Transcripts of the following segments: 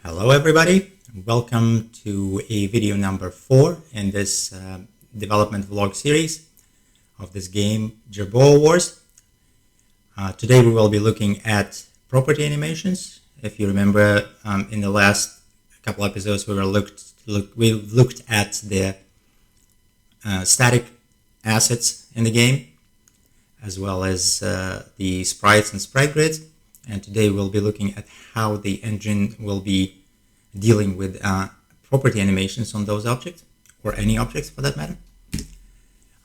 Hello everybody, welcome to a video number 4 in this development vlog series of this game Jerboa Wars. Today we will be looking at property animations. If you remember, in the last couple episodes we looked at the static assets in the game, as well as the sprites and sprite grids. And today we'll be looking at how the engine will be dealing with property animations on those objects, or any objects for that matter.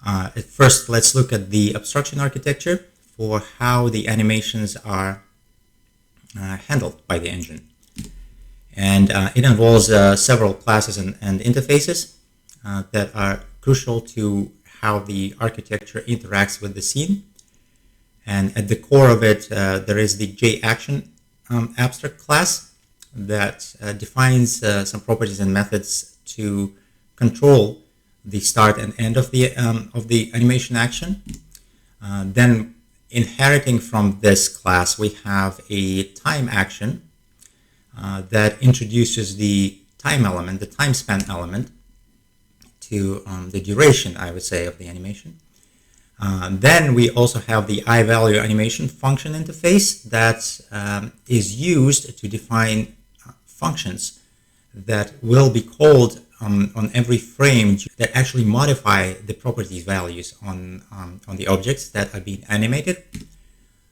At first, let's look at the abstraction architecture for how the animations are handled by the engine. And it involves several classes and interfaces that are crucial to how the architecture interacts with the scene. And at the core of it, there is the JAction abstract class that defines some properties and methods to control the start and end of the animation action. Then, inheriting from this class, we have a time action that introduces the time element, the time span element, to the duration, I would say, of the animation. Then we also have the iValue animation function interface that is used to define functions that will be called on every frame that actually modify the properties values on the objects that are being animated.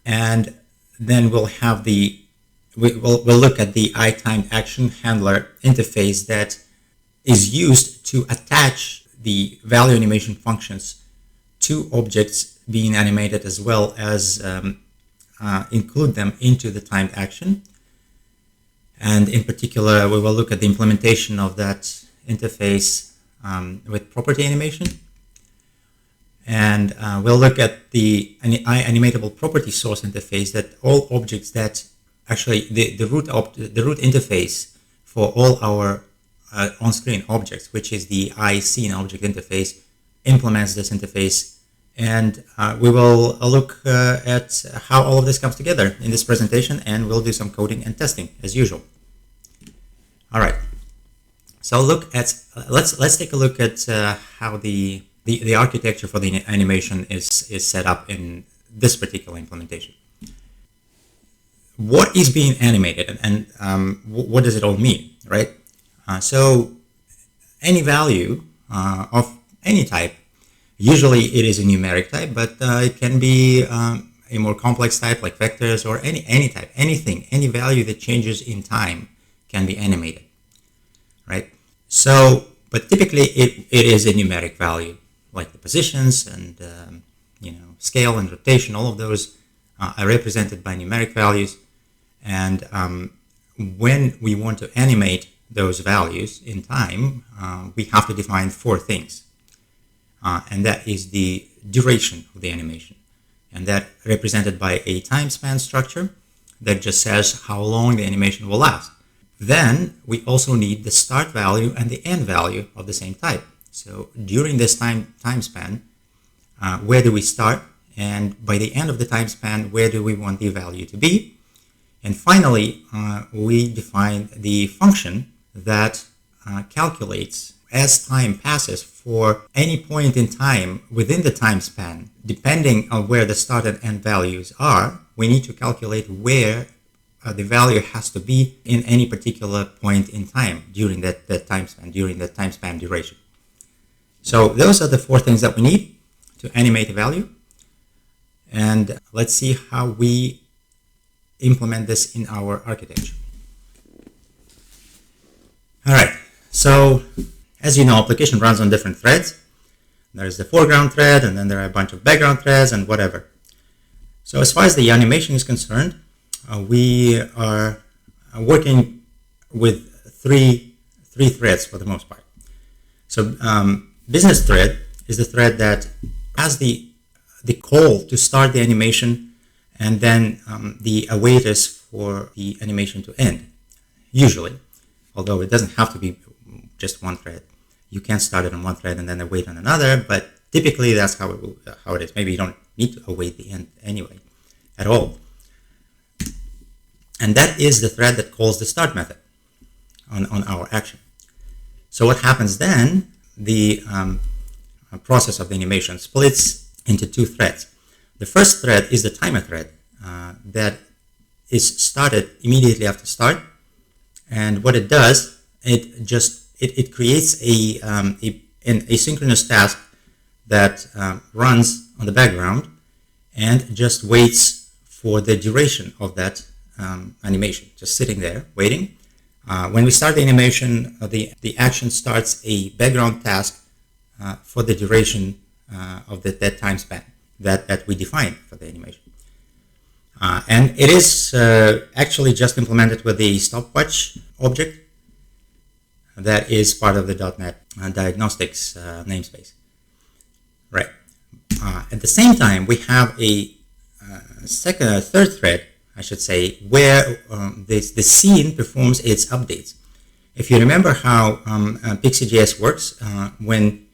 And then we'll have we'll look at the iTimeActionHandler interface that is used to attach the value animation functions to objects being animated, as well as include them into the timed action. And in particular, we will look at the implementation of that interface with property animation. And we'll look at the iAnimatable property source interface, that all objects that actually the root interface for all our on-screen objects, which is the iScene object interface, implements this interface. And we will look at how all of this comes together in this presentation, and we'll do some coding and testing as usual. All right. So let's take a look at how the architecture for the animation is set up in this particular implementation. What is being animated, and what does it all mean, right? So any value of any type. Usually it is a numeric type, but it can be a more complex type like vectors, or any type, anything, any value that changes in time can be animated, right? So, but typically it is a numeric value, like the positions and scale and rotation. All of those are represented by numeric values, and when we want to animate those values in time, we have to define 4 things. And that is the duration of the animation, and that represented by a time span structure that just says how long the animation will last. Then we also need the start value and the end value of the same type. So during this time span, where do we start, and by the end of the time span, where do we want the value to be? And finally, we define the function that calculates, as time passes, for any point in time within the time span, depending on where the start and end values are, we need to calculate where the value has to be in any particular point in time during that time span, during the time span duration. So those are the 4 things that we need to animate a value. And let's see how we implement this in our architecture. All right, so as you know, application runs on different threads. There's the foreground thread, and then there are a bunch of background threads and whatever. So as far as the animation is concerned, we are working with three threads for the most part. So business thread is the thread that has the call to start the animation, and then the awaiters for the animation to end, usually. Although it doesn't have to be just one thread. You can start it on one thread and then await on another, but typically that's how it is. Maybe you don't need to await the end anyway, at all. And that is the thread that calls the start method. on our action. So what happens then, the process of the animation splits into two threads. The first thread is the timer thread that is started immediately after start. And what it does, it creates an asynchronous task that runs on the background and just waits for the duration of that animation, just sitting there waiting. When we start the animation, the action starts a background task for the duration of that time span that we define for the animation. And it is actually just implemented with the stopwatch object that is part of the .NET diagnostics namespace. Right. At the same time, we have a third thread, I should say, where the scene performs its updates. If you remember how Pixie.js works, when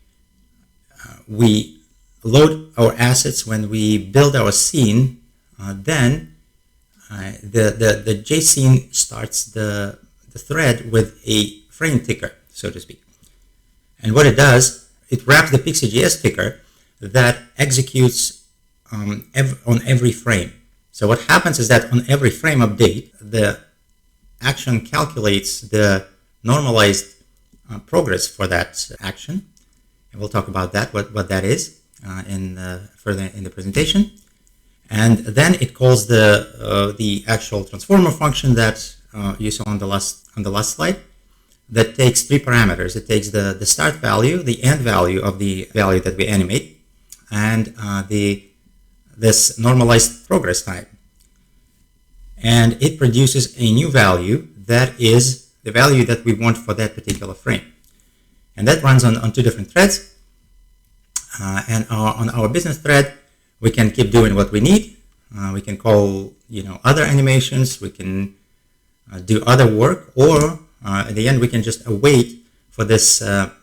we load our assets, when we build our scene, then the JScene starts the thread with a frame ticker, so to speak. And what it does, it wraps the Pixie.js ticker that executes on every frame. So what happens is that on every frame update, the action calculates the normalized progress for that action. And we'll talk about that, what that is further in the presentation. And then it calls the actual transformer function that you saw on the last slide, that takes three parameters. It takes the start value, the end value of the value that we animate, and this normalized progress time. And it produces a new value that is the value that we want for that particular frame. And that runs on two different threads. And on our business thread, we can keep doing what we need. We can call other animations. We can do other work, or at the end, we can just wait for this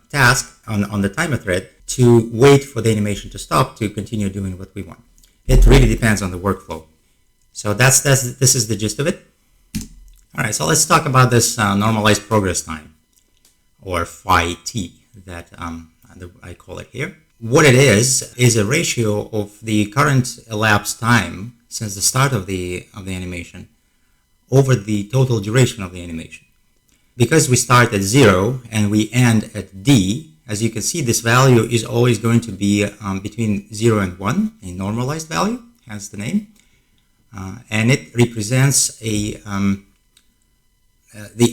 task on the timer thread to wait for the animation to stop to continue doing what we want. It really depends on the workflow. So this is the gist of it. All right, so let's talk about this normalized progress time, or phi-t, that I call it here. What it is a ratio of the current elapsed time since the start of the animation over the total duration of the animation. Because we start at 0 and we end at d, as you can see, this value is always going to be between 0 and 1, a normalized value, hence the name. And it represents the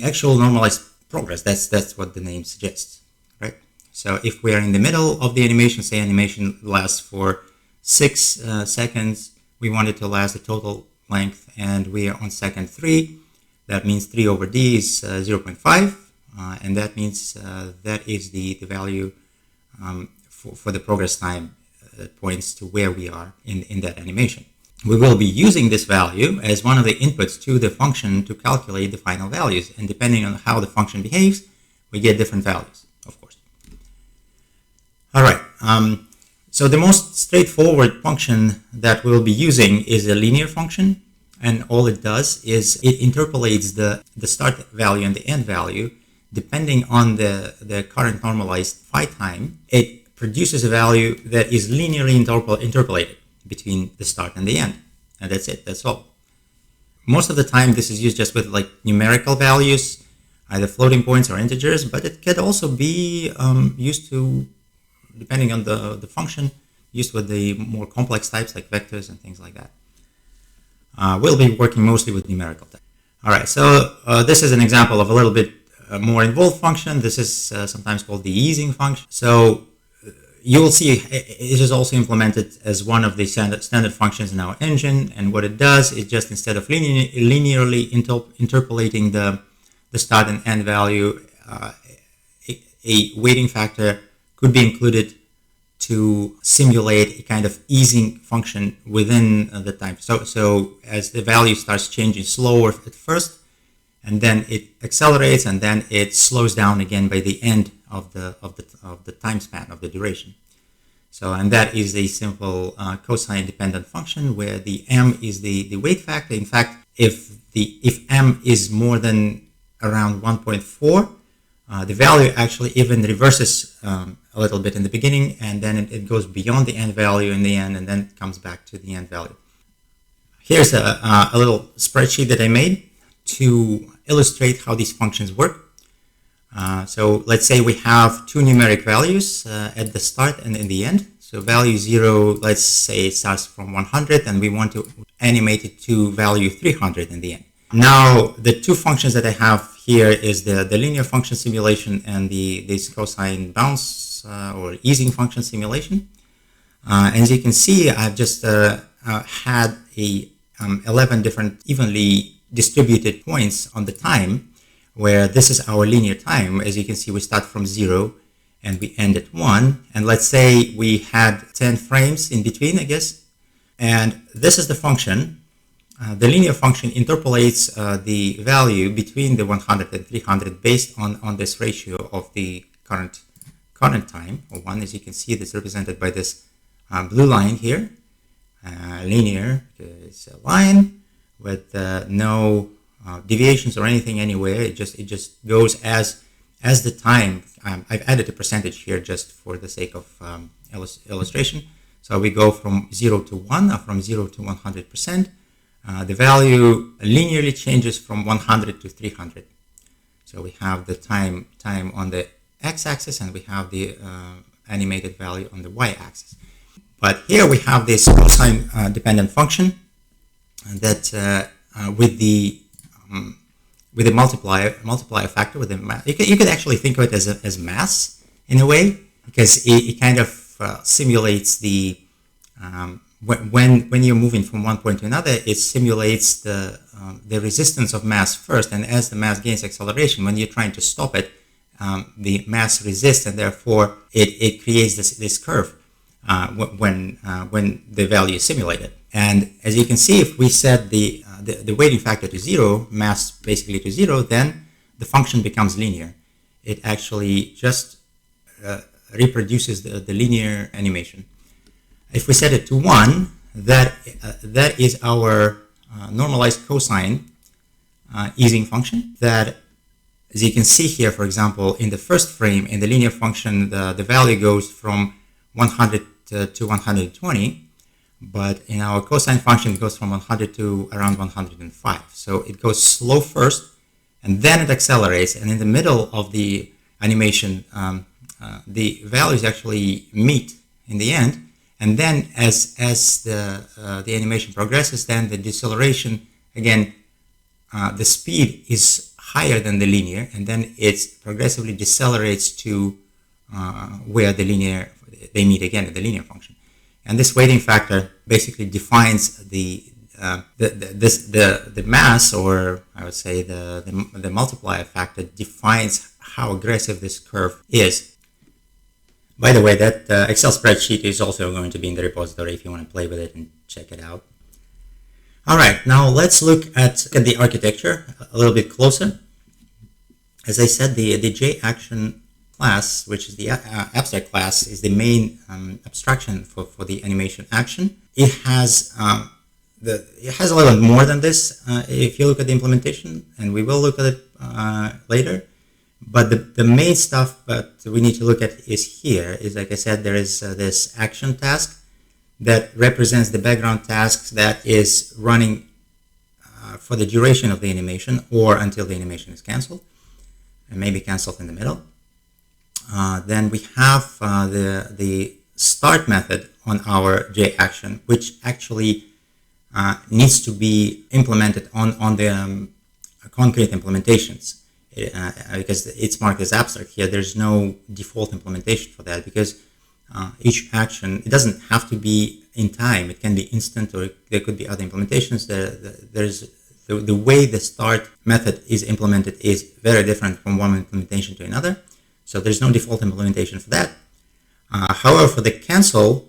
actual normalized progress. That's what the name suggests, right? So if we are in the middle of the animation, say animation lasts for 6 seconds, we want it to last the total length, and we are on second 3. That means 3 over d is 0.5, and that means that is the value for the progress time that points to where we are in that animation. We will be using this value as one of the inputs to the function to calculate the final values, and depending on how the function behaves, we get different values, of course. All right, so the most straightforward function that we'll be using is a linear function. And all it does is it interpolates the start value and the end value depending on the current normalized phi time. It produces a value that is linearly interpolated between the start and the end. And that's it, that's all. Most of the time this is used just with like numerical values, either floating points or integers, but it could also be used to, depending on the function, used with the more complex types like vectors and things like that. We'll be working mostly with numerical type. All right, so this is an example of a little bit more involved function. This is sometimes called the easing function. So you will see it is also implemented as one of the standard functions in our engine. And what it does is just instead of linearly interpolating the start and end value, a weighting factor could be included to simulate a kind of easing function within the time. So as the value starts changing slower at first, and then it accelerates, and then it slows down again by the end of the time span of the duration. So, and that is a simple cosine dependent function where the m is the weight factor. In fact, if m is more than around 1.4, the value actually even reverses a little bit in the beginning, and then it goes beyond the end value in the end, and then it comes back to the end value. Here's a little spreadsheet that I made to illustrate how these functions work. So let's say we have two numeric values at the start and in the end. So value 0, let's say, starts from 100, and we want to animate it to value 300 in the end. Now, the two functions that I have here is the linear function simulation and this cosine bounce or easing function simulation. As you can see, I've just had 11 different evenly distributed points on the time, where this is our linear time. As you can see, we start from 0 and we end at 1. And let's say we had 10 frames in between, I guess. And this is the function. The linear function interpolates the value between the 100 and 300 based on this ratio of the current time, or 1. As you can see, that's represented by this blue line here. Linear is a line with no deviations or anything anywhere. It just goes as the time. I've added a percentage here just for the sake of illustration. So we go from 0 to 1, or from 0 to 100%. The value linearly changes from 100 to 300. So we have the time on the x-axis, and we have the animated value on the y-axis. But here we have this cosine dependent function that with the multiplier factor, with the you could actually think of it as mass in a way, because it kind of simulates the when you're moving from one point to another, it simulates the resistance of mass first, and as the mass gains acceleration, when you're trying to stop it, the mass resists, and therefore it creates this curve when the value is simulated. And as you can see, if we set the weighting factor to 0, mass basically to 0, then the function becomes linear. It actually just reproduces the linear animation. If we set it to 1, that is our normalized cosine easing function. That, as you can see here, for example, in the first frame in the linear function, the value goes from 100 to 120. But in our cosine function, it goes from 100 to around 105. So it goes slow first, and then it accelerates. And in the middle of the animation, the values actually meet in the end. And then as the animation progresses, then the deceleration, again, the speed is higher than the linear, and then it progressively decelerates to where they meet again at the linear function. And this weighting factor basically defines the mass, or I would say the multiplier factor defines how aggressive this curve is. By the way, that Excel spreadsheet is also going to be in the repository if you want to play with it and check it out. All right, now let's look at the architecture a little bit closer. As I said, the JAction class, which is the abstract class, is the main abstraction for the animation action. It has a little more than this if you look at the implementation, and we will look at it later. But the main stuff that we need to look at is here. Is, like I said, there is this action task that represents the background tasks that is running for the duration of the animation, or until the animation is canceled, and maybe canceled in the middle. Then we have the start method on our JAction, which actually needs to be implemented on the concrete implementations. Because it's marked as abstract here, there's no default implementation for that, because each action, it doesn't have to be in time. It can be instant, or there could be other implementations. There's the way the start method is implemented is very different from one implementation to another. So there's no default implementation for that. However, for the cancel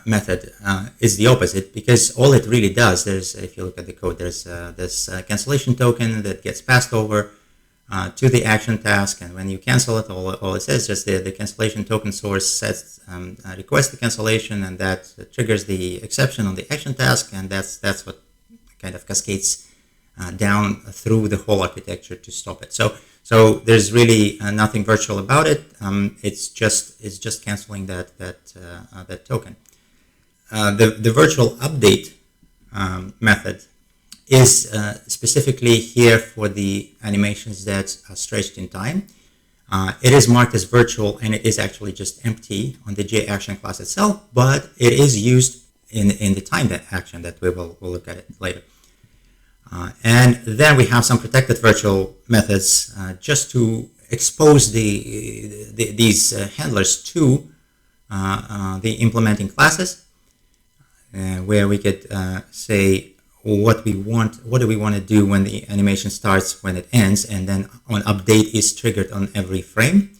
method is the opposite, because all it really does, if you look at the code, there's this cancellation token that gets passed over to the action task, and when you cancel it, all it says is just the cancellation token source sets requests the cancellation, and that triggers the exception on the action task, and that's what kind of cascades down through the whole architecture to stop it. So there's really nothing virtual about it. It's just canceling that token. The virtual update method is specifically here for the animations that are stretched in time. It is marked as virtual, and it is actually just empty on the JAction class itself, but it is used in the timed action that we'll look at it later. And then we have some protected virtual methods just to expose these handlers to the implementing classes, where we could say what do we want to do when the animation starts, when it ends, and then on update is triggered on every frame,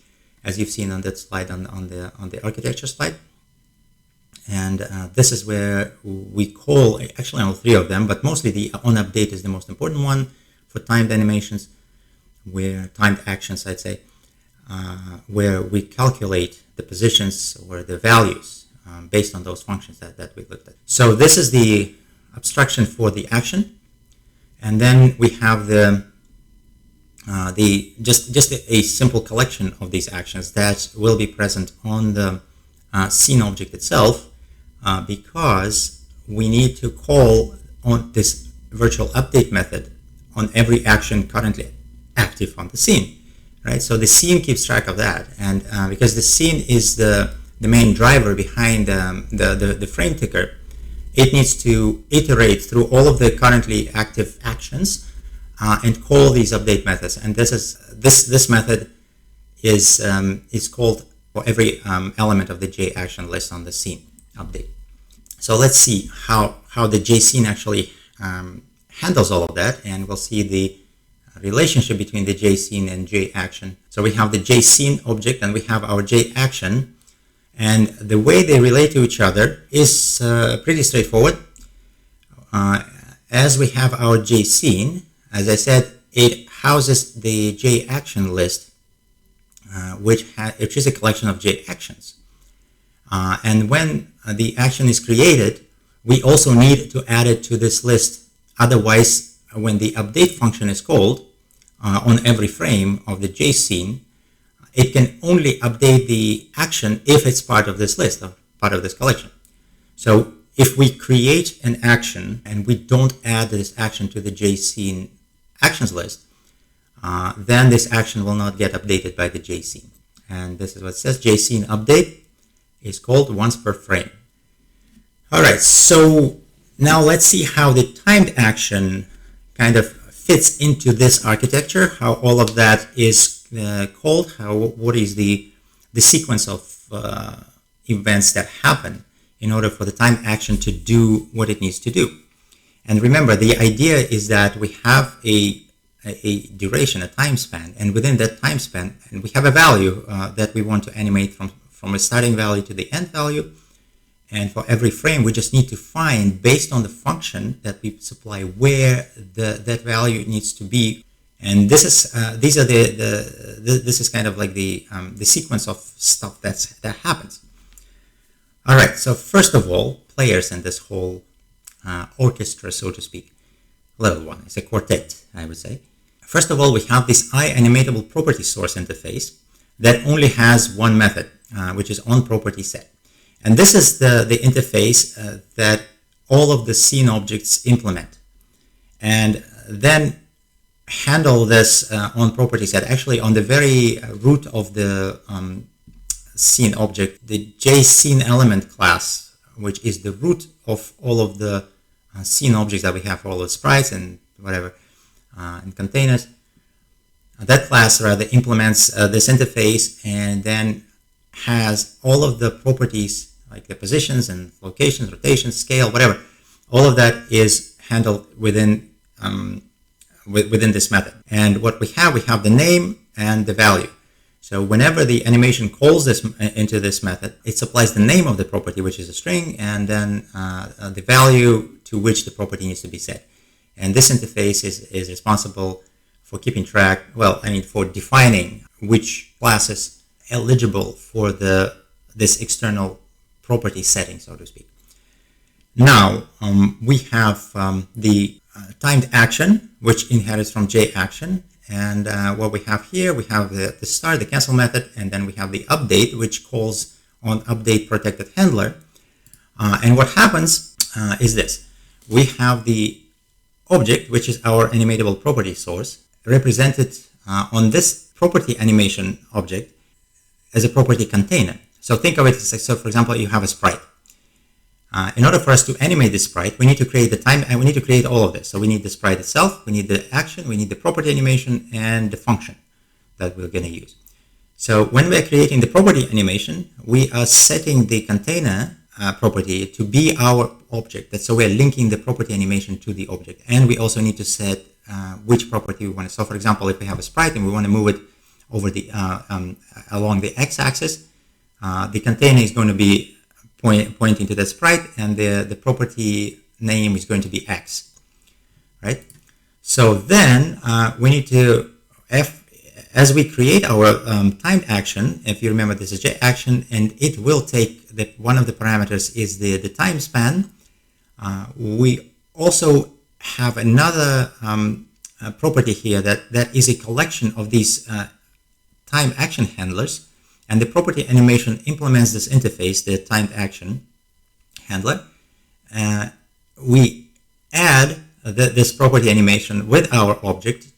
as you've seen on that slide on the architecture slide. And this is where we call, actually on all three of them, but mostly the on update is the most important one for timed animations, where timed actions, I'd say, where we calculate the positions or the values based on those functions that we looked at. So this is the abstraction for the action, and then we have just a simple collection of these actions that will be present on the scene object itself, because we need to call on this virtual update method on every action currently active on the scene, right? So the scene keeps track of that, and because the scene is the main driver behind the frame ticker, it needs to iterate through all of the currently active actions and call these update methods. And this method is called for every element of the JAction list on the scene update. So let's see how the JScene actually handles all of that, and we'll see the relationship between the JScene and JAction. So we have the JScene object and we have our JAction, and the way they relate to each other is pretty straightforward. As we have our JScene, as I said, it houses the JAction list, which is a collection of JActions. And when the action is created, we also need to add it to this list. Otherwise, when the update function is called on every frame of the JScene, it can only update the action if it's part of this list, or part of this collection. So if we create an action and we don't add this action to the JScene actions list, then this action will not get updated by the JScene. And this is what it says: JScene update is called once per frame. All right, so now let's see how the timed action kind of fits into this architecture, how all of that is called, what is the sequence of events that happen in order for the timed action to do what it needs to do. And remember, the idea is that we have a duration, a time span, and within that time span, and we have a value that we want to animate from a starting value to the end value. And for every frame, we just need to find, based on the function that we supply, where that value needs to be. And this is this is kind of like the sequence of stuff that happens. All right. So first of all, players in this whole orchestra, so to speak, level one, it's a quartet, I would say. First of all, we have this iAnimatable property source interface that only has one method, which is onPropertySet. And this is the interface that all of the scene objects implement. And then handle this onPropertySet. Actually, on the very root of the scene object, the JScene element class, which is the root of all of the scene objects that we have for all the sprites and whatever, and containers. That class rather implements this interface and then has all of the properties like the positions and locations, rotations, scale, whatever. All of that is handled within this method. And what we have the name and the value. So whenever the animation calls this into this method, it supplies the name of the property, which is a string, and then the value to which the property needs to be set. And this interface is responsible for keeping track, for defining which class is eligible for this external property setting, so to speak. Now, we have the timed action, which inherits from JAction. And what we have here, we have the start, the cancel method, and then we have the update, which calls on update protected handler. And what happens is this. We have the object, which is our animatable property source, represented on this property animation object as a property container. So think of it as, so for example, you have a sprite. In order for us to animate this sprite, we need to create the time, and we need to create all of this. So we need the sprite itself, we need the action, we need the property animation, and the function that we're going to use. So when we're creating the property animation, we are setting the container property to be our object. So we're linking the property animation to the object. And we also need to set which property we want to. So for example, if we have a sprite and we want to move it over the along the x-axis, the container is going to be pointing to the sprite, and the property name is going to be x, right? So then we need to, as we create our timed action, if you remember, this is JAction, and it will take one of the parameters is the time span. We also have another property here that is a collection of these time action handlers. And the property animation implements this interface, the timed action handler. We add this property animation with our object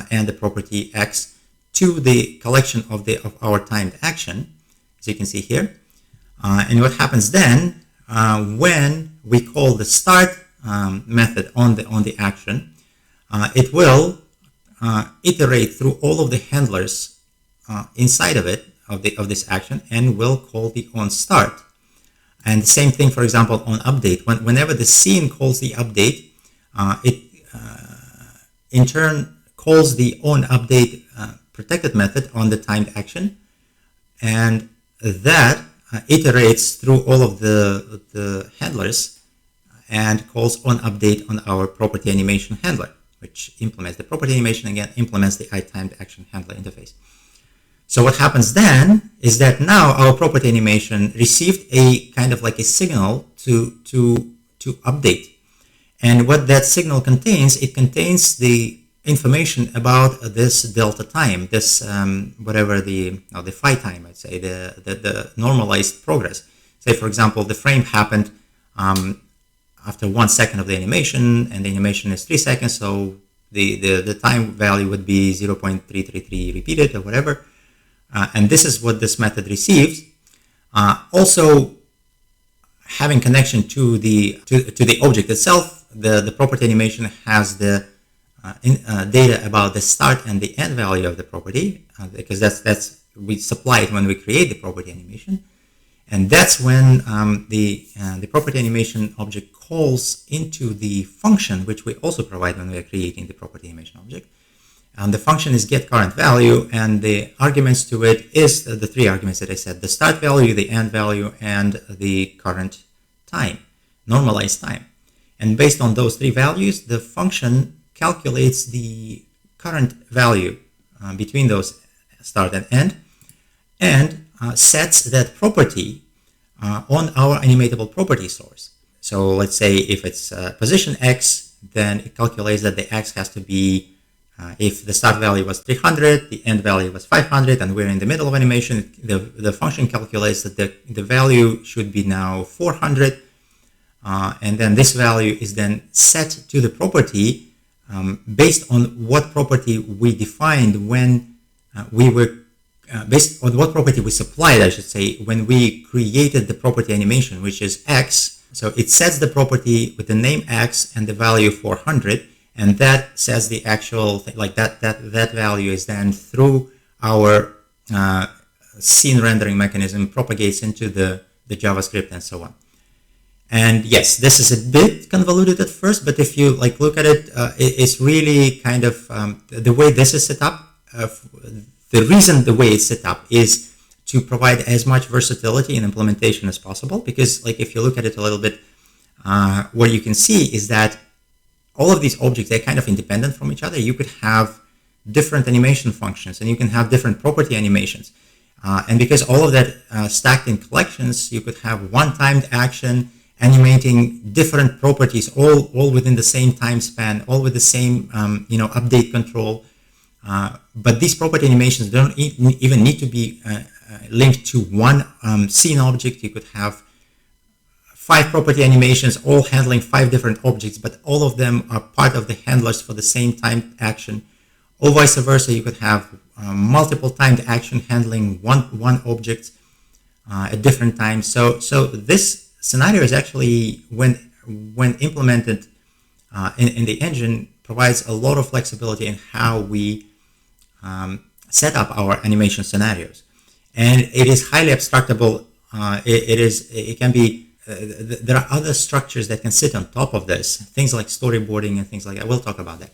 and the property x to the collection of our timed action, as you can see here. And what happens then when we call the start method on the action, it will iterate through all of the handlers inside of it. Of this action, and will call the onStart. And the same thing, for example, on update. Whenever the scene calls the update, it in turn calls the onUpdate protected method on the timed action, and that iterates through all of the handlers and calls onUpdate on our property animation handler, which implements the property animation, again implements the timed action handler interface. So what happens then is that now our property animation received a kind of like a signal to update. And what that signal contains, it contains the information about this delta time, this whatever the phi time, I'd say, the normalized progress. Say, for example, the frame happened after 1 second of the animation, and the animation is 3 seconds, so the time value would be 0.333 repeated or whatever. And this is what this method receives. Also, having connection to the object itself, the property animation has the data about the start and the end value of the property, because that's we supply it when we create the property animation, and that's when the property animation object calls into the function, which we also provide when we are creating the property animation object. And the function is getCurrentValue, and the arguments to it is the 3 arguments that I said: the start value, the end value, and the current time, normalized time. And based on those 3 values, the function calculates the current value between those start and end, and sets that property on our animatable property source. So let's say if it's position x, then it calculates that the x has to be if the start value was 300, the end value was 500, and we're in the middle of animation, the function calculates that the value should be now 400, and then this value is then set to the property based on what property we defined when we were, based on what property we supplied, I should say, when we created the property animation, which is x. So it sets the property with the name x and the value 400, and that says the actual thing, like that value is then through our scene rendering mechanism propagates into the JavaScript and so on. And yes, this is a bit convoluted at first, but if you look at it, it's really kind of the way this is set up. The reason the way it's set up is to provide as much versatility in implementation as possible, because if you look at it a little bit, what you can see is that all of these objects, they're kind of independent from each other. You could have different animation functions, and you can have different property animations. And because all of that stacked in collections, you could have one timed action, animating different properties, all within the same time span, all with the same update control. But these property animations don't even need to be linked to one scene object. You could have 5 property animations all handling 5 different objects, but all of them are part of the handlers for the same timed action. Or vice versa, you could have multiple timed action handling one object at different times. So this scenario is actually, when implemented in the engine, provides a lot of flexibility in how we set up our animation scenarios, and it is highly abstractable. It can be. There are other structures that can sit on top of this, things like storyboarding and things like that. We'll talk about that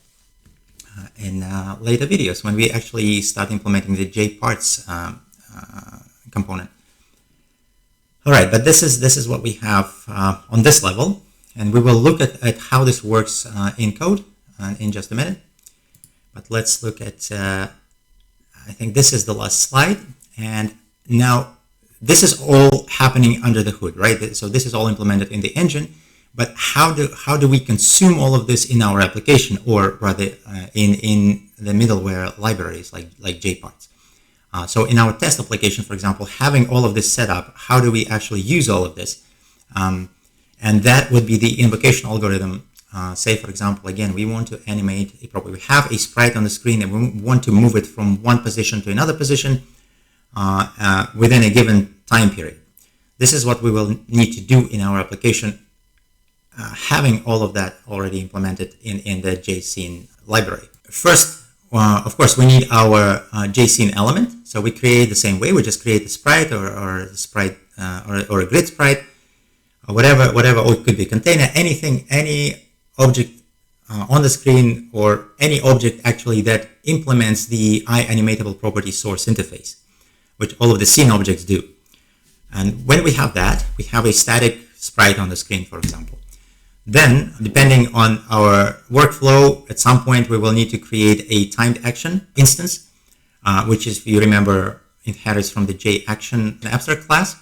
in later videos when we actually start implementing the JParts component. All right, but this is what we have on this level, and we will look at how this works in code in just a minute. But let's look at, I think this is the last slide, and now this is all happening under the hood, right? So this is all implemented in the engine, but how do we consume all of this in our application, or rather in the middleware libraries like JParts? So in our test application, for example, having all of this set up, how do we actually use all of this? And that would be the invocation algorithm. Say, for example, again, we want to animate a property. We have a sprite on the screen and we want to move it from one position to another position within a given time period. This is what we will need to do in our application, having all of that already implemented in the JScene library. First, of course, we need our JScene element. So we create the same way. We just create a sprite or a sprite or a grid sprite, or whatever, or it could be a container, anything, any object on the screen, or any object actually that implements the iAnimatable property source interface, which all of the scene objects do. And when we have that, we have a static sprite on the screen, for example. Then, depending on our workflow, at some point we will need to create a timed action instance, which is, if you remember, inherits from the JAction abstract class.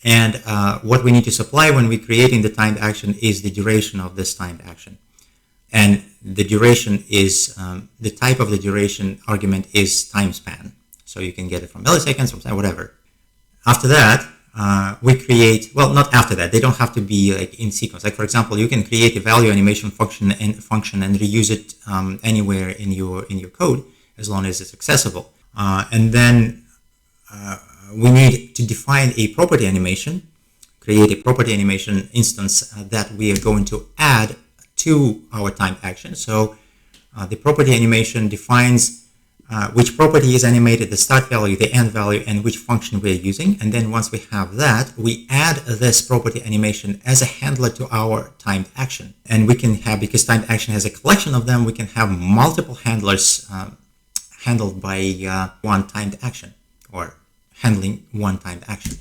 And what we need to supply when we're creating the timed action is the duration of this timed action. And the duration is, the type of the duration argument is time span. So you can get it from milliseconds, from whatever. After that, we create, well, not after that, they don't have to be like in sequence. Like, for example, you can create a value animation function and reuse it anywhere in your code, as long as it's accessible. And then we need to define a property animation, create a property animation instance that we are going to add to our timed action. So the property animation defines which property is animated, the start value, the end value, and which function we're using. And then once we have that, we add this property animation as a handler to our timed action. And we can have, because timed action has a collection of them, we can have multiple handlers handled by one timed action, or handling one timed action.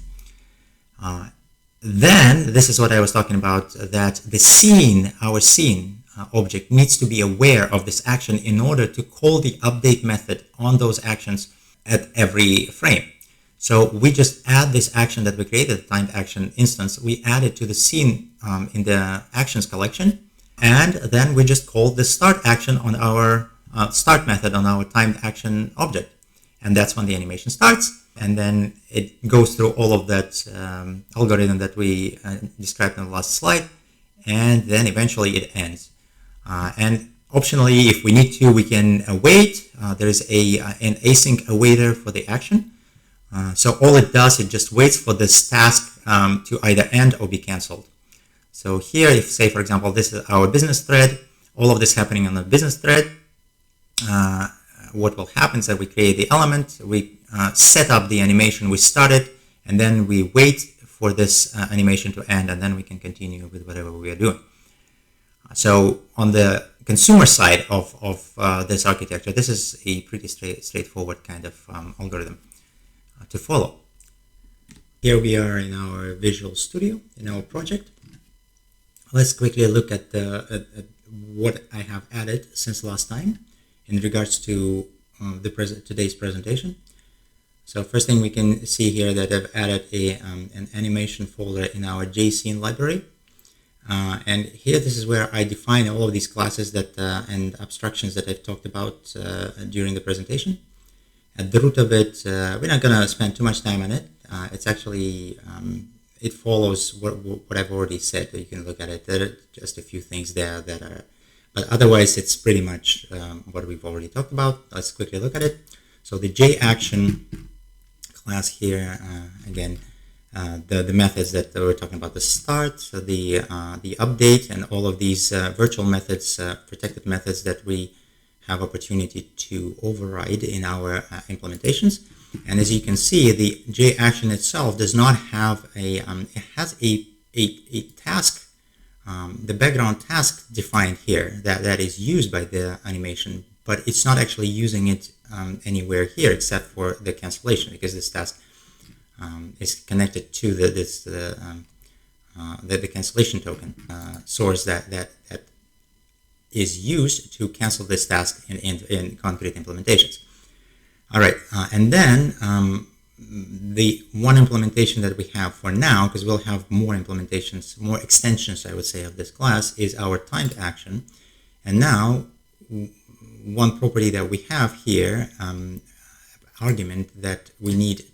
Then, this is what I was talking about, that the scene, our scene object, needs to be aware of this action in order to call the update method on those actions at every frame. So we just add this action that we created, the timed action instance, we add it to the scene in the actions collection, and then we just call the start action on our start method on our timed action object. And that's when the animation starts. And then it goes through all of that algorithm that we described in the last slide, and then eventually it ends. And optionally, if we need to, we can await. There is an async awaiter for the action. So all it does, it just waits for this task to either end or be canceled. So here, if, say, for example, this is our business thread, all of this happening on the business thread, what will happen is that we create the element, we set up the animation we started, and then we wait for this animation to end, and then we can continue with whatever we are doing. So on the consumer side of this architecture, this is a pretty straightforward kind of algorithm to follow. Here we are in our Visual Studio, in our project. Let's quickly look at what I have added since last time in regards to today's presentation. So first thing we can see here that I've added an animation folder in our JScene library. And here, this is where I define all of these classes that and abstractions that I've talked about during the presentation. At the root of it, we're not going to spend too much time on it. It's actually, it follows what I've already said. You can look at it. There are just a few things there that are, but otherwise it's pretty much what we've already talked about. Let's quickly look at it. So the JAction class here, again, the methods that we're talking about, the start, the update, and all of these virtual methods, protected methods that we have opportunity to override in our implementations. And as you can see, the JAction itself does not have a, it has a task, the background task defined here that is used by the animation, but it's not actually using it anywhere here except for the cancellation, because this task is connected to the cancellation token source that is used to cancel this task in concrete implementations. All right, and then the one implementation that we have for now, because we'll have more implementations, more extensions, I would say, of this class, is our timed action. And now, one property that we have here, argument that we need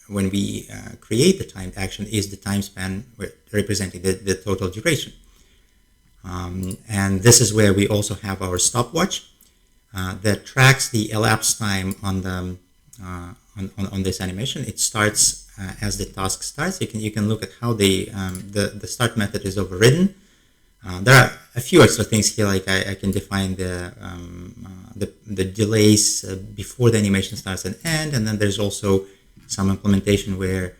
when we create the timed action, is the time span representing the total duration. And this is where we also have our stopwatch that tracks the elapsed time on the on this animation. It starts as the task starts. You can look at how the start method is overridden. There are a few extra things here, like I can define the delays before the animation starts and end, and then there's also some implementation where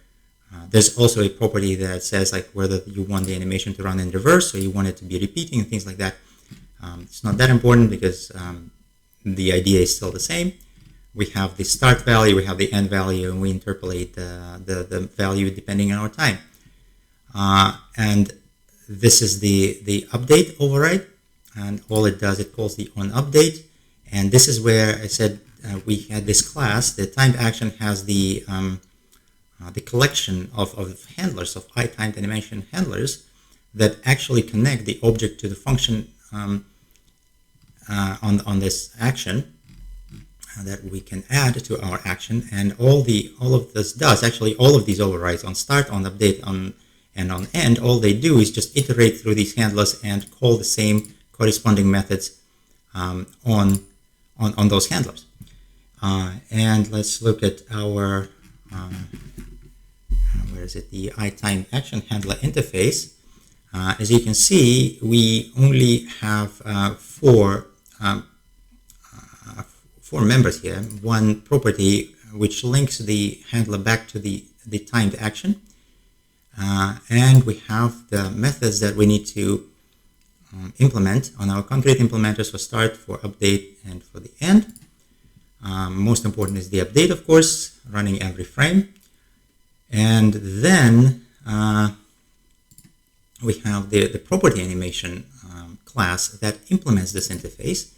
there's also a property that says like whether you want the animation to run in reverse or you want it to be repeating and things like that. It's not that important because the idea is still the same. We have the start value, we have the end value, and we interpolate the value depending on our time. And this is the update override, and all it does, it calls the onUpdate. And this is where I said we had this class. The timed action has the collection of handlers, of iTimed animation handlers, that actually connect the object to the function on this action that we can add to our action. And all of this does, actually all of these overrides on start, on update, and on end, all they do is just iterate through these handlers and call the same corresponding methods on those handlers. And let's look at our where is it? The iTimed action handler interface. As you can see, we only have four members here. One property which links the handler back to the timed action, and we have the methods that we need to implement on our concrete implementers for start, for update, and for the end. Most important is the update, of course, running every frame. And then we have the property animation class that implements this interface.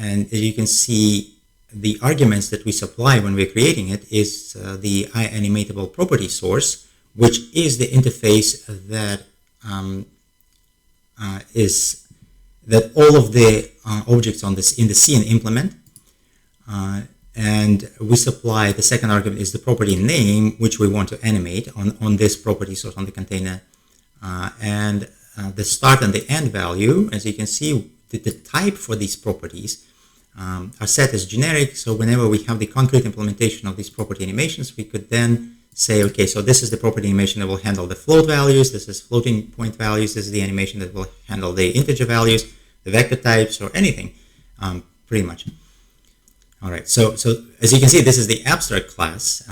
And as you can see, the arguments that we supply when we're creating it is the iAnimatable property source, which is the interface that that all of the objects in the scene implement. And we supply the second argument is the property name, which we want to animate on this property source, on the container. And the start and the end value, as you can see, the type for these properties are set as generic. So whenever we have the concrete implementation of these property animations, we could then say, okay, so this is the property animation that will handle the float values, this is floating point values, this is the animation that will handle the integer values, the vector types, or anything, pretty much. All right, so as you can see, this is the abstract class.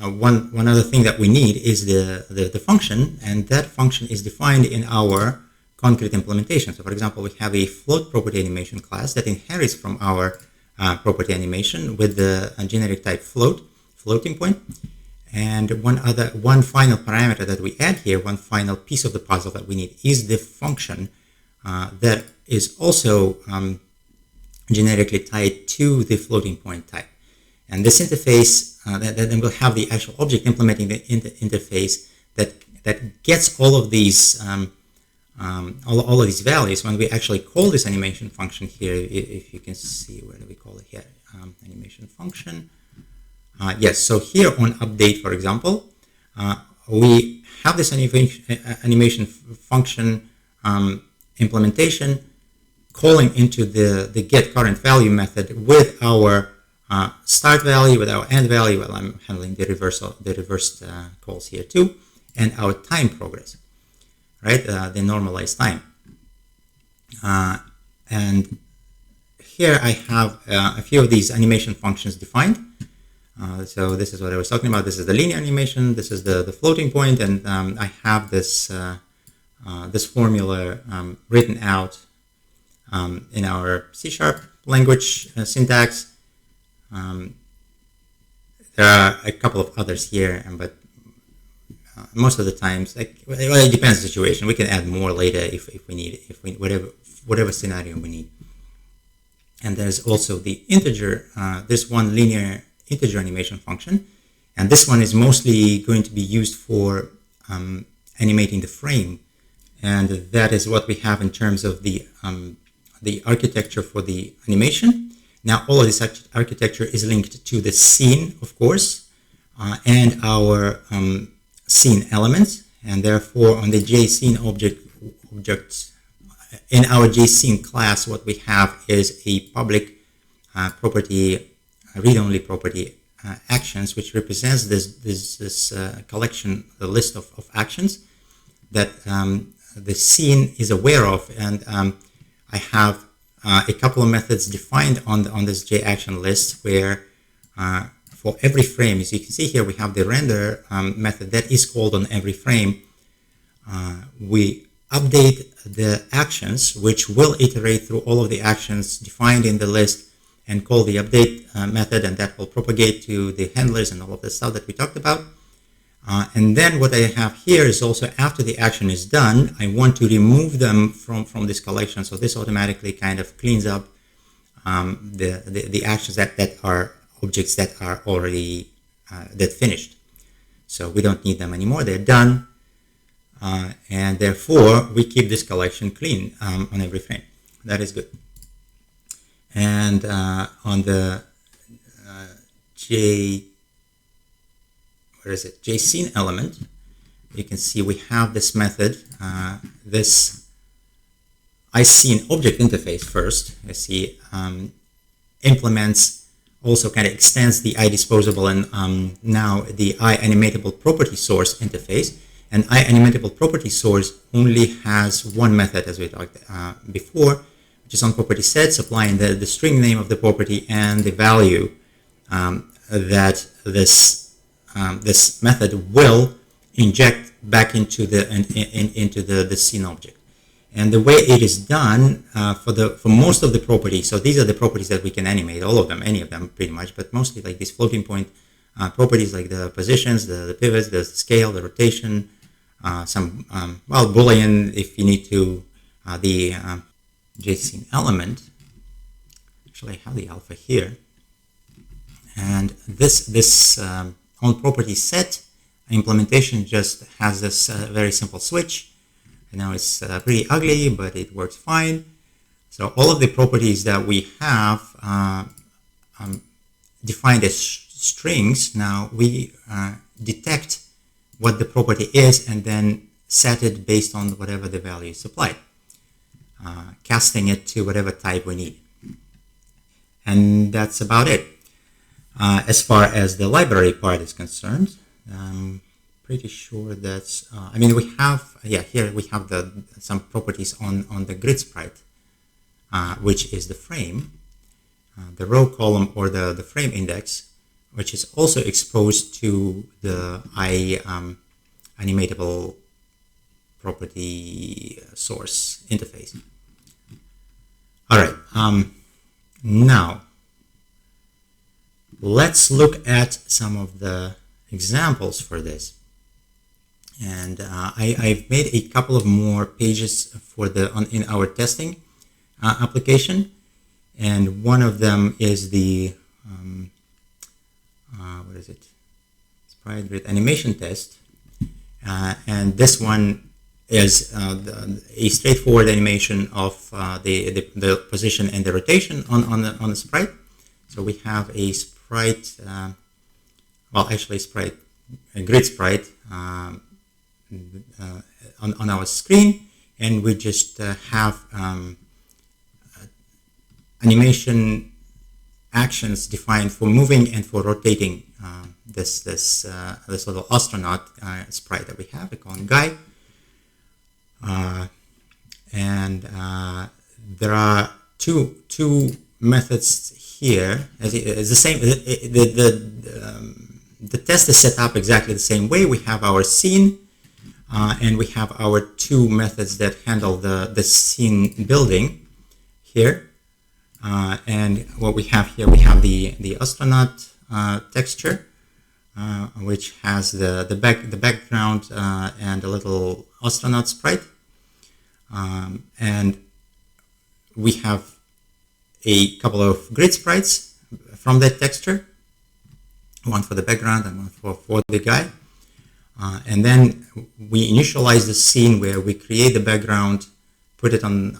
One other thing that we need is the function, and that function is defined in our concrete implementation. So for example, we have a float property animation class that inherits from our property animation with the generic type floating point. And one final parameter that we add here, one final piece of the puzzle that we need is the function that is also generically tied to the floating point type. And this interface, then we'll have the actual object implementing the interface that that gets all of these all of these values when we actually call this animation function here. If you can see, where do we call it here? Animation function. Yes, so here on update, for example, we have this animation function implementation calling into the get current value method with our start value, with our end value. Well, I'm handling the reversed calls here too, and our time progress, right? The normalized time. And here I have a few of these animation functions defined. So this is what I was talking about. This is the linear animation. This is the floating point, and I have this this formula written out in our C# language syntax. There are a couple of others here, but most of the times, well, it depends on the situation. We can add more later if we need it, whatever scenario we need. And there's also the integer. There's one linear integer animation function, and this one is mostly going to be used for animating the frame, and that is what we have in terms of the architecture for the animation. Now all of this architecture is linked to the scene, of course, and our scene elements, and therefore on the JScene objects in our JScene class, what we have is a public property, read-only property actions, which represents this collection, the list of actions that the scene is aware of, and I have a couple of methods defined on this JAction list where for every frame, as you can see here, we have the render method that is called on every frame. We update the actions, which will iterate through all of the actions defined in the list and call the update method, and that will propagate to the handlers and all of the stuff that we talked about. And then what I have here is also after the action is done, I want to remove them from this collection. So this automatically kind of cleans up the actions that are objects that are already that finished. So we don't need them anymore. They're done. And therefore, we keep this collection clean on every frame. That is good. And on the JScene element, you can see we have this method, this iScene object interface first. I see implements, also kind of extends the iDisposable and now the iAnimatable property source interface. And iAnimatable property source only has one method, as we talked before, which is on property set, supplying the string name of the property and the value that this method will inject back into the scene object. And the way it is done for most of the properties, so these are the properties that we can animate, all of them, any of them pretty much, but mostly like these floating point properties like the positions, the pivots, the scale, the rotation, some Boolean if you need to, the JScene element. Actually, I have the alpha here, and this on property set implementation just has this very simple switch. I know it's pretty ugly, but it works fine. So all of the properties that we have defined as strings, now we detect what the property is and then set it based on whatever the value is supplied, casting it to whatever type we need. And that's about it. As far as the library part is concerned, I'm pretty sure that's, I mean, we have, here we have some properties on the grid sprite, which is the frame, the row column or the frame index, which is also exposed to the iAnimatable property source interface. All right, now let's look at some of the examples for this. And I've made a couple of more pages for in our testing application, and one of them is the what is it? Sprite grid animation test, And this one is a straightforward animation of the position and the rotation on the sprite. So we have a sprite, well, actually a grid sprite on our screen, and we just have animation actions defined for moving and for rotating this little astronaut sprite that we have. We call him Guy, and there are two methods here. It's the same. The test is set up exactly the same way. We have our scene, and we have our two methods that handle the scene building here. And what we have here, we have the astronaut texture, which has the background and a little astronaut sprite, and we have a couple of grid sprites from that texture, one for the background and one for the guy, and then we initialize the scene where we create the background, put it on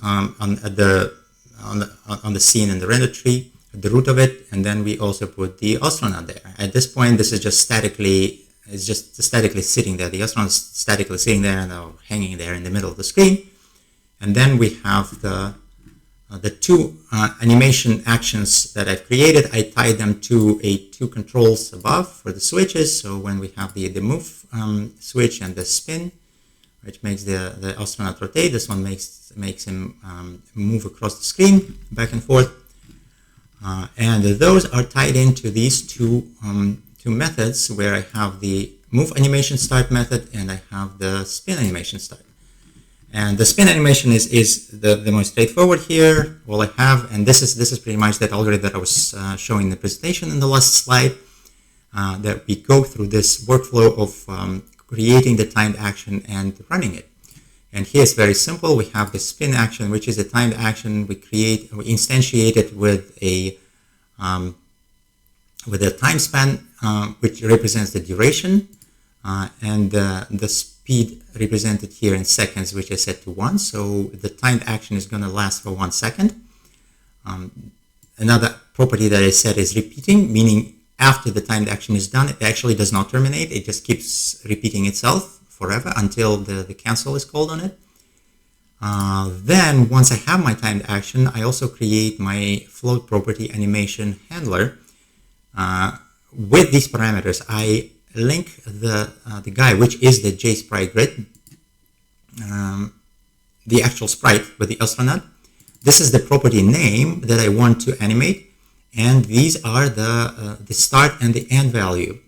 the scene in the render tree, at the root of it, and then we also put the astronaut there. At this point, this is just statically sitting there. The astronaut is statically sitting there and hanging there in the middle of the screen. And then we have the two animation actions that I've created. I tied them to two controls above for the switches. So when we have the move switch and the spin, which makes the astronaut rotate, this one makes him move across the screen back and forth, and those are tied into these two methods, where I have the move animation start method and I have the spin animation start. And the spin animation is the most straightforward here. All I have, and this is pretty much that algorithm that I was showing in the presentation in the last slide, that we go through this workflow of creating the timed action and running it. And here it's very simple. We have the spin action, which is a timed action. We instantiate it with a time span, which represents the duration, and the speed represented here in seconds, which I set to 1. So the timed action is going to last for 1 second. Another property that I set is repeating, meaning after the timed action is done, it actually does not terminate. It just keeps repeating itself forever until the cancel is called on it. Then once I have my timed action, I also create my float property animation handler. With these parameters, I link the guy, which is the JSprite grid, the actual sprite with the astronaut. This is the property name that I want to animate. And these are the start and the end value.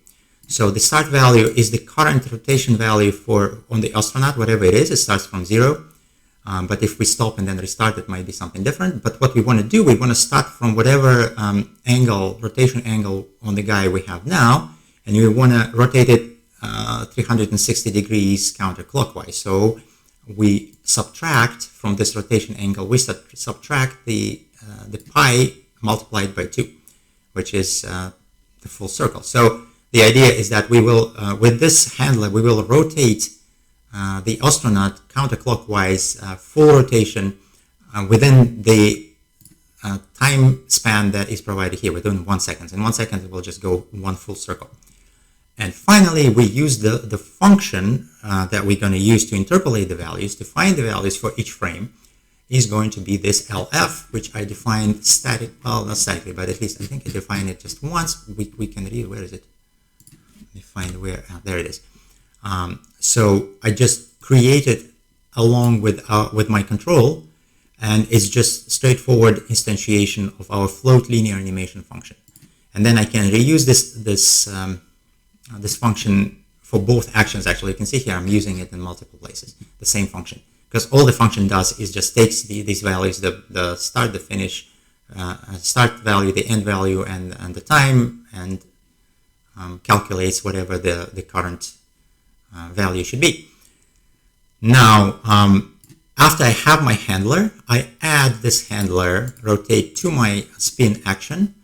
So the start value is the current rotation value on the astronaut, whatever it is. It starts from 0. But if we stop and then restart, it might be something different. But what we want to do, we want to start from whatever rotation angle on the guy we have now, and we want to rotate it 360 degrees counterclockwise. So we subtract from this rotation angle, we subtract the pi multiplied by 2, which is the full circle. So the idea is that we will, with this handler, we will rotate the astronaut counterclockwise, full rotation within the time span that is provided here, within 1 second. In 1 second, it will just go one full circle. And finally, we use the function that we're going to use to interpolate the values, to find the values for each frame, is going to be this LF, which I defined static, well, not statically, but at least I think I defined it just once. We can read, where is it? Let me find where, there it is. So I just created along with my control, and it's just straightforward instantiation of our float linear animation function. And then I can reuse this function for both actions. Actually, you can see here I'm using it in multiple places, the same function. Because all the function does is just takes these values, the start, the finish, start value, the end value, and the time, and calculates whatever the current value should be. Now, after I have my handler, I add this handler rotate to my spin action.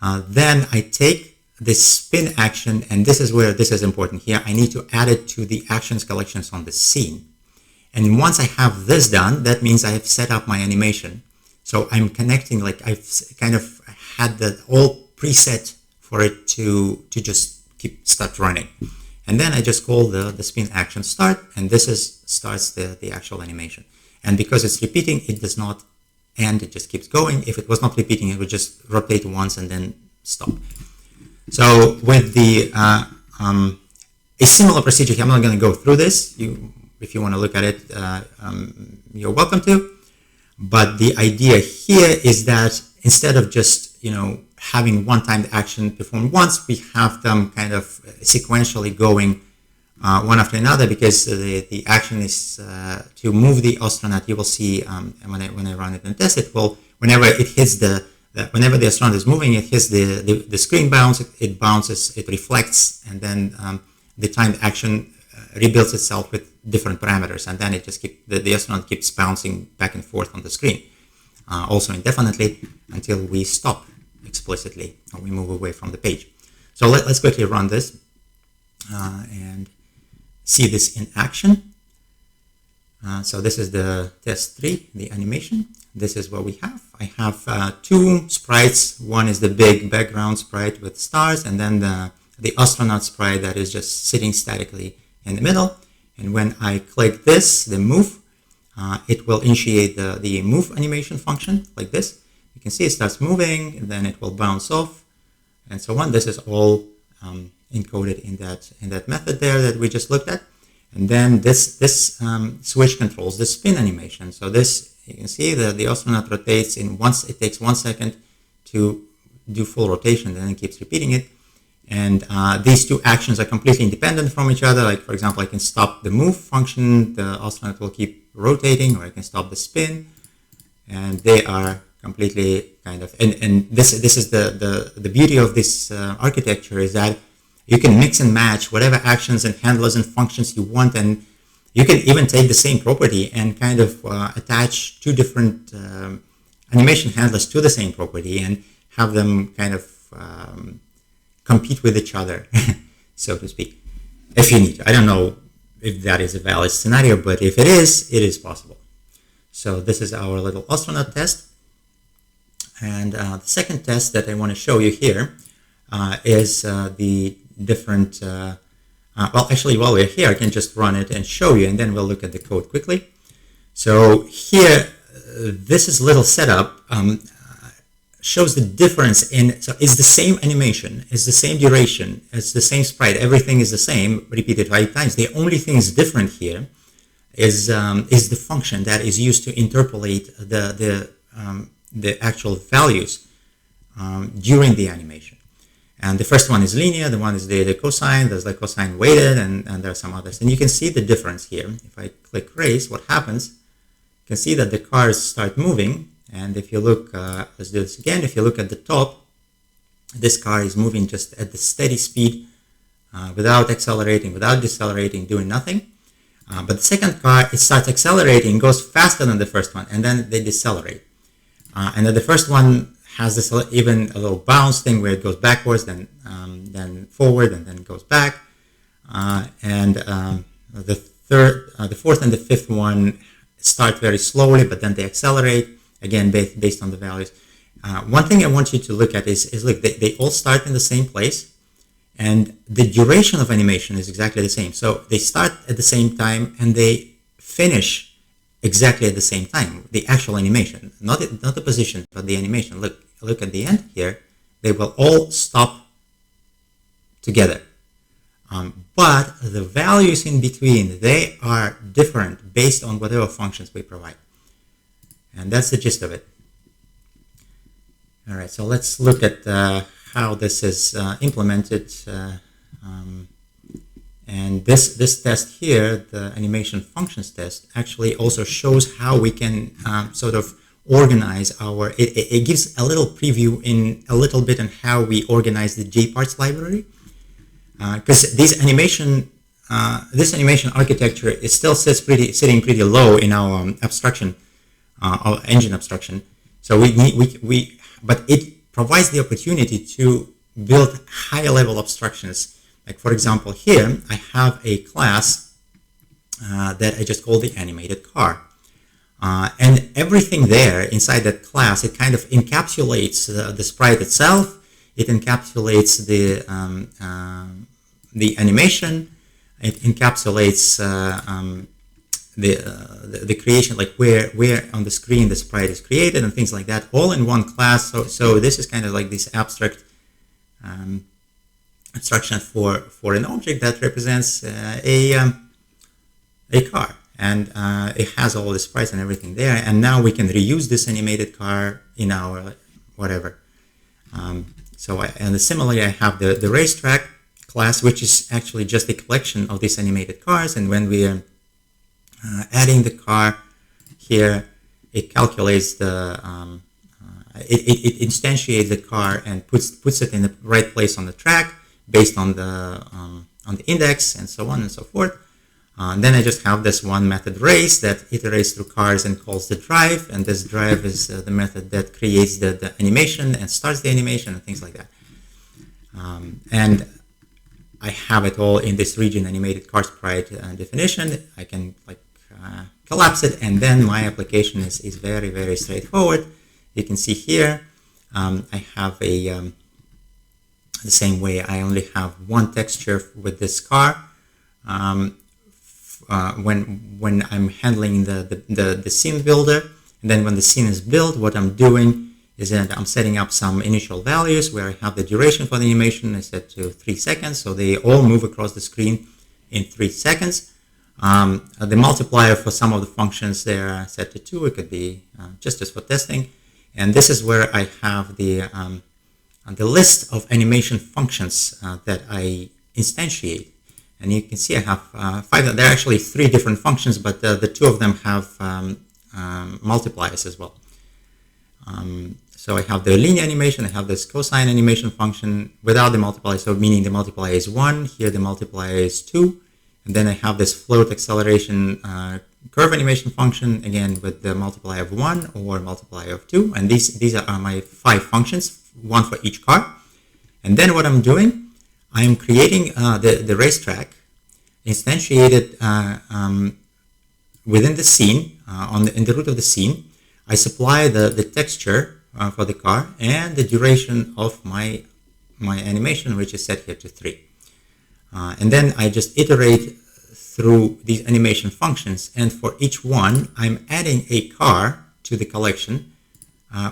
Then I take this spin action, and this is where this is important here. I need to add it to the actions collections on the scene. And once I have this done, that means I have set up my animation. So I'm connecting, like I've kind of had that all preset for it to just start running. And then I just call the spin action start, and this starts the actual animation. And because it's repeating, it does not end, it just keeps going. If it was not repeating, it would just rotate once and then stop. So with the a similar procedure here, I'm not going to go through this. If you want to look at it, you're welcome to. But the idea here is that instead of just having one-time action performed once, we have them kind of sequentially going one after another, because the action is to move the astronaut. You will see when I run it and test it, whenever it hits whenever the astronaut is moving, it hits the screen bounce, it bounces, it reflects, and then the timed action rebuilds itself with different parameters, and then it just the astronaut keeps bouncing back and forth on the screen, also indefinitely, until we stop explicitly or we move away from the page. So let's quickly run this and see this in action. So this is the test 3, the animation. This is what we have. I have 2 sprites. One is the big background sprite with stars, and then the astronaut sprite that is just sitting statically in the middle. And when I click this, the move, it will initiate the move animation function like this. You can see it starts moving, and then it will bounce off, and so on. This is all encoded in that method there that we just looked at. And then this switch controls the spin animation. So this, you can see that the astronaut rotates it takes 1 second to do full rotation, then it keeps repeating it. And these two actions are completely independent from each other. Like, for example, I can stop the move function, the astronaut will keep rotating, or I can stop the spin, and they are completely kind of, and this is the beauty of this architecture, is that you can mix and match whatever actions and handlers and functions you want, and you can even take the same property and kind of attach 2 different animation handlers to the same property and have them kind of compete with each other, so to speak, if you need to. I don't know if that is a valid scenario, but if it is possible. So this is our little astronaut test. And the second test that I want to show you here is the different, well, actually, while we're here, I can just run it and show you, and then we'll look at the code quickly. So here, this is little setup, shows the difference in, so it's the same animation, it's the same duration, it's the same sprite, everything is the same, repeated 5 times. The only thing is different here is the function that is used to interpolate the actual values during the animation. And the first one is linear, the one is the cosine, there's like cosine weighted, and there are some others. And you can see the difference here. If I click raise, what happens, you can see that the cars start moving. And if you look, let's do this again, if you look at the top, this car is moving just at the steady speed, without accelerating, without decelerating, doing nothing. But the second car, it starts accelerating, goes faster than the first one, and then they decelerate. And then the first one has this even a little bounce thing where it goes backwards, then forward, and then goes back. The fourth and the fifth one start very slowly, but then they accelerate, again, based on the values. One thing I want you to look at is look, they all start in the same place, and the duration of animation is exactly the same. So they start at the same time, and they finish exactly at the same time. The actual animation, not the position, but the animation. Look at the end here. They will all stop together. But the values in between, they are different based on whatever functions we provide. And that's the gist of it. All right, so let's look at how this is implemented. And this test here, the animation functions test, actually also shows how we can sort of organize our, it gives a little preview in a little bit on how we organize the JParts library. Because this animation architecture, it still sitting pretty low in our abstraction, our engine abstraction. So but it provides the opportunity to build higher level abstractions. Like for example, here I have a class that I just call the animated car. And everything there inside that class, it kind of encapsulates the sprite itself. It encapsulates the animation. It encapsulates the creation, like where on the screen the sprite is created and things like that, all in one class. So this is kind of like this abstract abstraction for an object that represents a car, and it has all the sprites and everything there. And now we can reuse this animated car in our whatever. And similarly, I have the racetrack class, which is actually just a collection of these animated cars. And when we are adding the car here, it calculates it instantiates the car and puts it in the right place on the track based on the index and so on and so forth. Then I just have this one method race that iterates through cars and calls the drive, and this drive is the method that creates the animation and starts the animation and things like that. And I have it all in this region animated car sprite definition. I can collapse it, and then my application is very, very straightforward. You can see here I have the same way. I only have one texture with this car. When I'm handling the scene builder, and then when the scene is built, what I'm doing is that I'm setting up some initial values where I have the duration for the animation is set to 3 seconds, so they all move across the screen in 3 seconds. The multiplier for some of the functions there are set to 2. It could be just for testing, and this is where I have the list of animation functions that I instantiate. And you can see I have 5. There are actually 3 different functions, but the 2 of them have multipliers as well. So I have the linear animation, I have this cosine animation function without the multiplier, so meaning the multiplier is 1, here the multiplier is 2, and then I have this float acceleration curve animation function, again with the multiplier of 1 or multiplier of 2, and these are my 5 functions, 1 for each car. And then what I'm doing, I am creating the racetrack instantiated within the scene, in the root of the scene. I supply the texture for the car and the duration of my animation, which is set here to 3. And then I just iterate through these animation functions, and for each one, I'm adding a car to the collection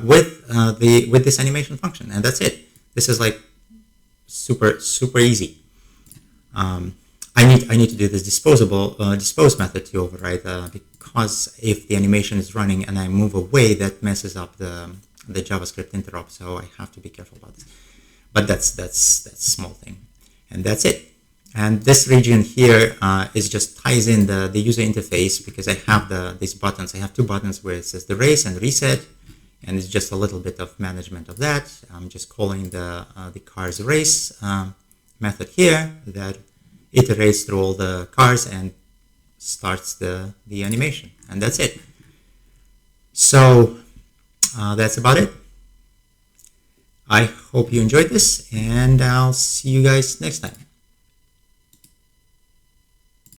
with this animation function, and that's it. This is like super easy. I need to do this dispose method to override because if the animation is running and I move away, that messes up the JavaScript interrupt. So I have to be careful about this. But that's a small thing, and that's it. And this region here is just ties in the user interface, because I have these buttons. I have 2 buttons where it says the race and reset, and it's just a little bit of management of that. I'm just calling the cars race method here that iterates through all the cars and starts the animation, and that's it. So that's about it. I hope you enjoyed this, and I'll see you guys next time.